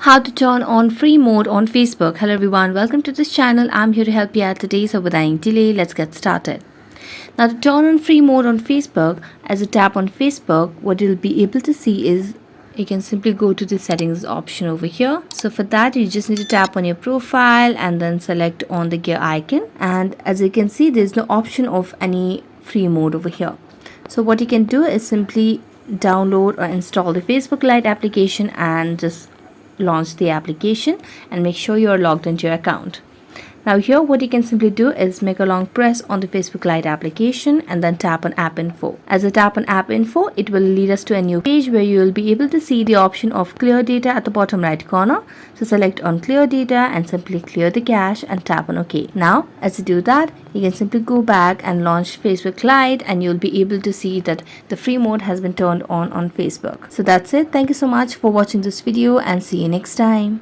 How to turn on free mode on Facebook. Hello everyone, welcome to this channel. I'm here to help you out today, so without any delay, let's get started. Now to turn on free mode on Facebook, as you tap on Facebook, what you'll be able to see is you can simply go to the settings option over here. So for that, you just need to tap on your profile and then select on the gear icon. And as you can see, there's no option of any free mode over here. So what you can do is simply download or install the Facebook Lite application and just launch the application and make sure you are logged into your account. Now here what you can simply do is make a long press on the Facebook Lite application and then tap on app info. As you tap on app info, it will lead us to a new page where you will be able to see the option of clear data at the bottom right corner. So select on clear data and simply clear the cache and tap on OK. Now as you do that, you can simply go back and launch Facebook Lite and you'll be able to see that the free mode has been turned on Facebook. So that's it. Thank you so much for watching this video and see you next time.